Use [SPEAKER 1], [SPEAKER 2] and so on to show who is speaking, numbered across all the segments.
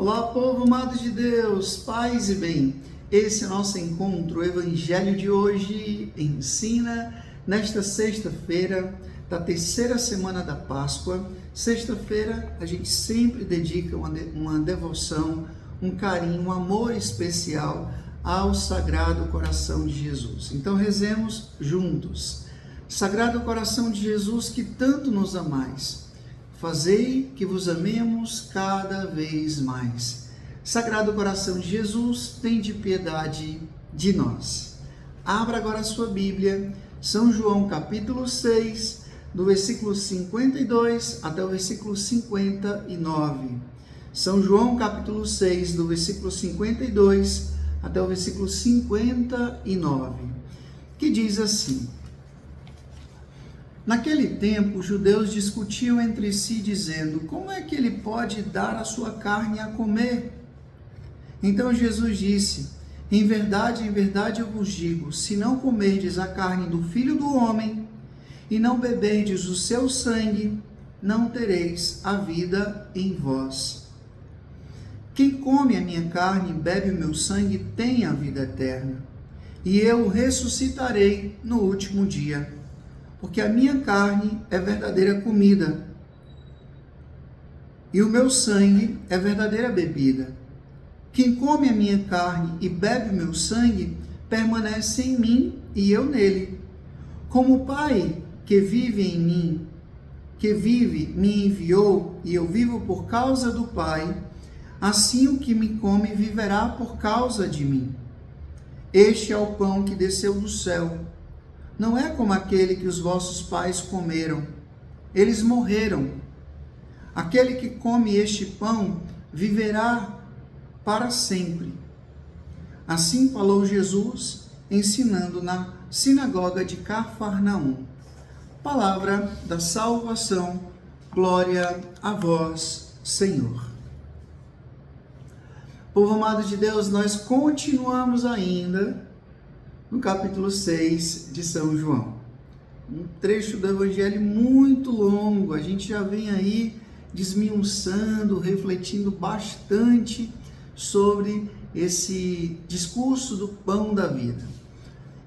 [SPEAKER 1] Olá, povo amado de Deus, paz e bem. Esse é o nosso encontro. O Evangelho de hoje ensina nesta sexta-feira da terceira semana da Páscoa. Sexta-feira a gente sempre dedica uma devoção, um carinho, um amor especial ao Sagrado Coração de Jesus. Então rezemos juntos. Sagrado Coração de Jesus, que tanto nos amais, fazei que vos amemos cada vez mais. Sagrado Coração de Jesus, tende piedade de nós. Abra agora a sua Bíblia, São João capítulo 6, do versículo 52 até o versículo 59. São João capítulo 6, do versículo 52 até o versículo 59, que diz assim: Naquele tempo, os judeus discutiam entre si, dizendo: como é que ele pode dar a sua carne a comer? Então Jesus disse: em verdade eu vos digo, se não comerdes a carne do Filho do Homem e não beberdes o seu sangue, não tereis a vida em vós. Quem come a minha carne e bebe o meu sangue tem a vida eterna, e eu o ressuscitarei no último dia. Porque a minha carne é verdadeira comida, e o meu sangue é verdadeira bebida. Quem come a minha carne e bebe o meu sangue, permanece em mim e eu nele. Como o Pai que vive em mim, me enviou, e eu vivo por causa do Pai, assim o que me come viverá por causa de mim. Este é o pão que desceu do céu. Não é como aquele que os vossos pais comeram. Eles morreram. Aquele que come este pão viverá para sempre. Assim falou Jesus, ensinando na sinagoga de Cafarnaum. Palavra da salvação, glória a vós, Senhor. Povo amado de Deus, nós continuamos ainda no capítulo 6 de São João. Um trecho do Evangelho muito longo, a gente já vem aí desmiuçando, refletindo bastante sobre esse discurso do pão da vida.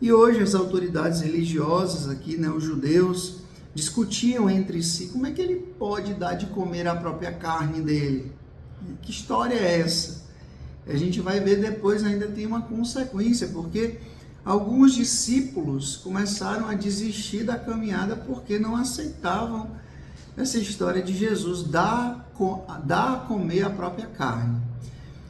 [SPEAKER 1] E hoje as autoridades religiosas aqui, os judeus, discutiam entre si como é que ele pode dar de comer a própria carne dele. Que história é essa? A gente vai ver depois, ainda tem uma consequência, porque alguns discípulos começaram a desistir da caminhada porque não aceitavam essa história de Jesus dar a comer a própria carne.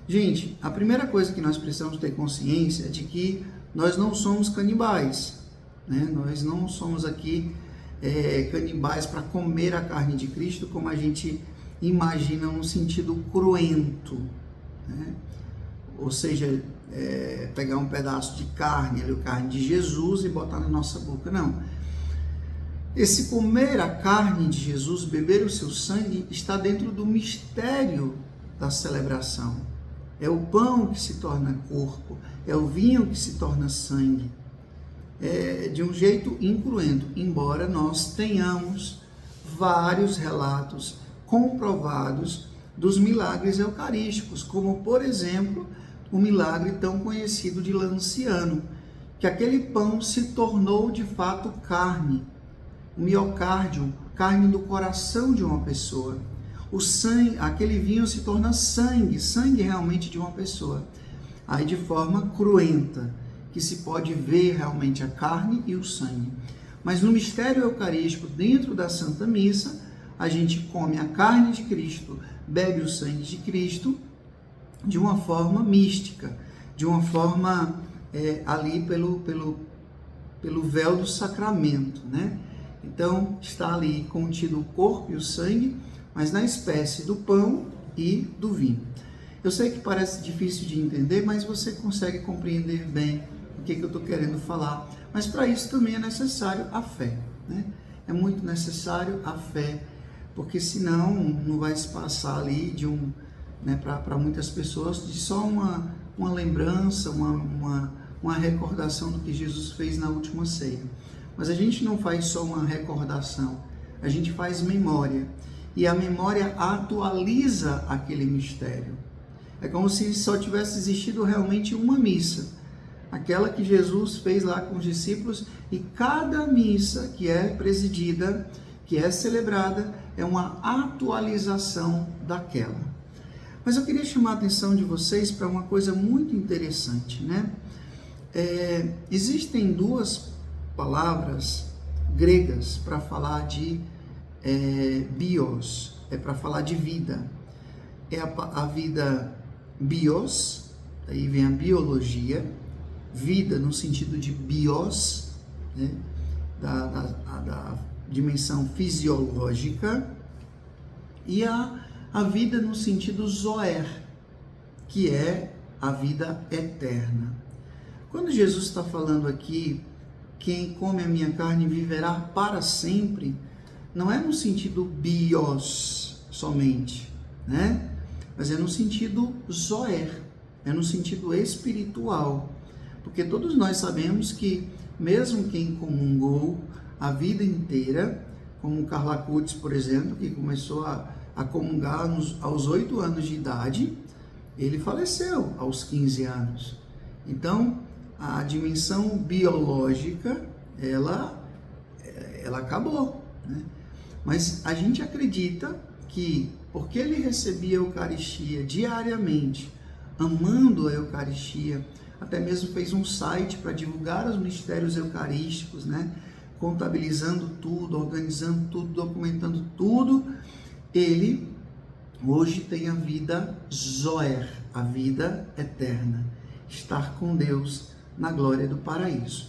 [SPEAKER 1] Gente, a primeira coisa que nós precisamos ter consciência é de que nós não somos canibais, né? Nós não somos aqui canibais para comer a carne de Cristo como a gente imagina no sentido cruento, né? Ou seja, pegar um pedaço de carne, a carne de Jesus, e botar na nossa boca. Não. Esse comer a carne de Jesus, beber o seu sangue, está dentro do mistério da celebração. É o pão que se torna corpo, é o vinho que se torna sangue. De um jeito incruento, embora nós tenhamos vários relatos comprovados dos milagres eucarísticos, como, por exemplo, o milagre tão conhecido de Lanciano, que aquele pão se tornou de fato carne, o miocárdio, carne do coração de uma pessoa. O sangue, aquele vinho se torna sangue realmente de uma pessoa. Aí de forma cruenta, que se pode ver realmente a carne e o sangue. Mas no mistério eucarístico, dentro da Santa Missa, a gente come a carne de Cristo, bebe o sangue de Cristo, de uma forma mística, de uma forma ali pelo véu do sacramento, né? Então, está ali contido o corpo e o sangue, mas na espécie do pão e do vinho. Eu sei que parece difícil de entender, mas você consegue compreender bem o que eu estou querendo falar. Mas para isso também é necessário a fé, né? É muito necessário a fé, porque senão não vai se passar ali para muitas pessoas, de só uma lembrança, uma recordação do que Jesus fez na última ceia. Mas a gente não faz só uma recordação, a gente faz memória. E a memória atualiza aquele mistério. É como se só tivesse existido realmente uma missa, aquela que Jesus fez lá com os discípulos, e cada missa que é presidida, que é celebrada, é uma atualização daquela. Mas eu queria chamar a atenção de vocês para uma coisa muito interessante, né? Existem duas palavras gregas para falar de bios, para falar de vida. É a vida bios, aí vem a biologia, vida no sentido de bios, né? da dimensão fisiológica, e a vida no sentido zoer, que é a vida eterna. Quando Jesus está falando aqui, quem come a minha carne viverá para sempre, não é no sentido bios somente, né? Mas é no sentido zoer, é no sentido espiritual. Porque todos nós sabemos que mesmo quem comungou a vida inteira, como Carla Cutts, por exemplo, que começou a comungar aos 8 anos de idade, ele faleceu aos 15 anos. Então, a dimensão biológica, ela acabou, né? Mas a gente acredita que, porque ele recebia a Eucaristia diariamente, amando a Eucaristia, até mesmo fez um site para divulgar os mistérios eucarísticos, né? Contabilizando tudo, organizando tudo, documentando tudo, ele hoje tem a vida zoer, a vida eterna, estar com Deus na glória do paraíso.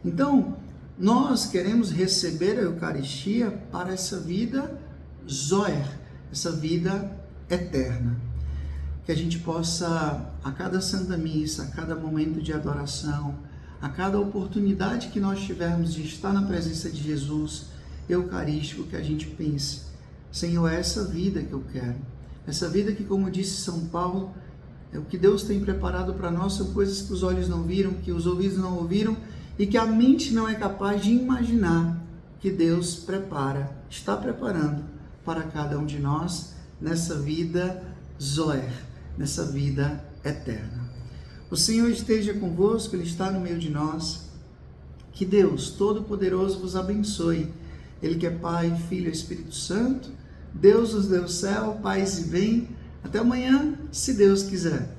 [SPEAKER 1] Então, nós queremos receber a Eucaristia para essa vida zoer, essa vida eterna. Que a gente possa, a cada Santa Missa, a cada momento de adoração, a cada oportunidade que nós tivermos de estar na presença de Jesus Eucarístico, que a gente pense: Senhor, é essa vida que eu quero. Essa vida que, como disse São Paulo, é o que Deus tem preparado para nós, são coisas que os olhos não viram, que os ouvidos não ouviram e que a mente não é capaz de imaginar, que Deus está preparando para cada um de nós nessa vida zoer, nessa vida eterna. O Senhor esteja convosco, Ele está no meio de nós. Que Deus Todo-Poderoso vos abençoe. Ele que é Pai, Filho e Espírito Santo, Deus nos deu o céu, paz e bem. Até amanhã, se Deus quiser.